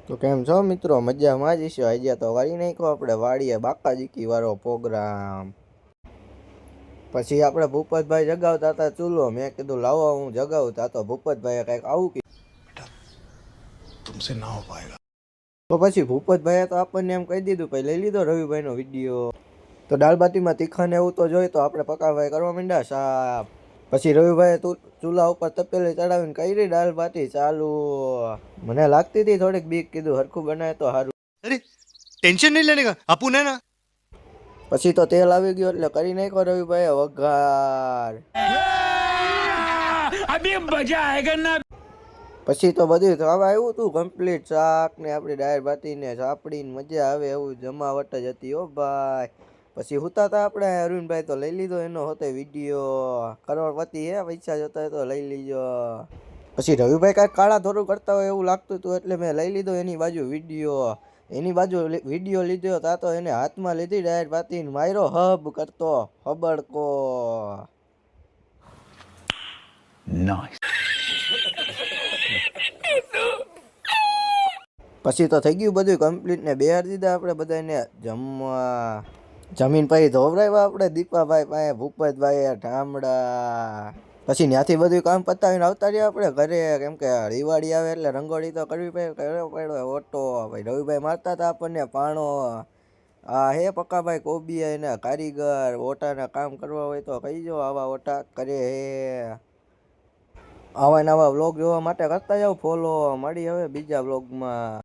તો કેમ છો મિત્રો, મજામાં જ છો? આજે તો વાળી નાખ્યો આપણે વાડીએ બાકાજીકી વાળો પ્રોગ્રામ. પછી આપણે ભૂપતભાઈ જગાવતા હતા ચૂલો, મેં કીધું લાવો હું જગાવતા, તો ભૂપતભાઈએ કંઈક આવું કીધું, તુમસે ના હો પાએગા. તો પછી ભૂપતભાઈએ તો આપણને એમ કહી દીધું, પછી લઈ લીધો રવિભાઈનો વિડીયો. તો દાળબાટીમાં તીખા ને એવું તો જોઈ, તો આપણે પકાભાઈ કરવા માંડ્યા સાપ. પછી રવિભાઈએ ચૂલા ઉપર તપેલી ચડાવીને કરી દાળ બાટી ચાલુ. મને લાગતી હતી થોડીક બીક, કીધું હરખું બનાવે તો સારું. अरे टेंशन नहीं लेने का, अपुन है ना. પછી તો તેલ આવી ગયું એટલે કરી નાખ્યો રવિભાઈએ વઘાર. अभी मजा आएगा ना. પછી તો બધું ખાવા આવ્યું હતું કમ્પ્લીટ, શાક ને આપણી દાળ બાટી ને સાપડી ને મજા આવે એવું જમાવટ જ હતી હો ભાઈ. પછી હુતા હતા આપણે, અરુણભાઈ તો લઈ લીધો એનો હોતે વિડીયો. કરોડપતિ હે, પૈસા જોતા તો લઈ લીજો. પછી રવિભાઈ કાંઈક કાળા ધોરું કરતા હોય એવું લાગતું હતું, એટલે મેં લઈ લીધો એની બાજુ વિડીયો. એની બાજુ વિડીયો લીધો તા તો એને હાથમાં લીધી ડાયર બાતીને માર્યો હબ કરતો હબડકો. પછી તો થઈ ગયું બધું કમ્પ્લીટ ને બેહાર દીધા આપણે બધાને જમવા. જમીન પછી ધોવરાવ્યા આપણે દીપાભાઈ પાસે, ભૂપતભાઈ ઠામડા. પછી ત્યાંથી બધું કામ પતાવીને આવતા રહ્યા આપણે ઘરે, કેમ કે દિવાળી આવે એટલે રંગોળી તો કરવી પડ્યો ઓટો. ભાઈ રવિભાઈ મારતા હતા આપણને પાણો. આ હે પક્કાભાઈ કોબિયા એના કારીગર, ઓટાના કામ કરવા હોય તો કહીજો, આવા ઓટા કરે હે. આવા નવા વ્લોગ જોવા માટે કરતા જાવ ફોલો. મળી હવે બીજા વ્લોગમાં.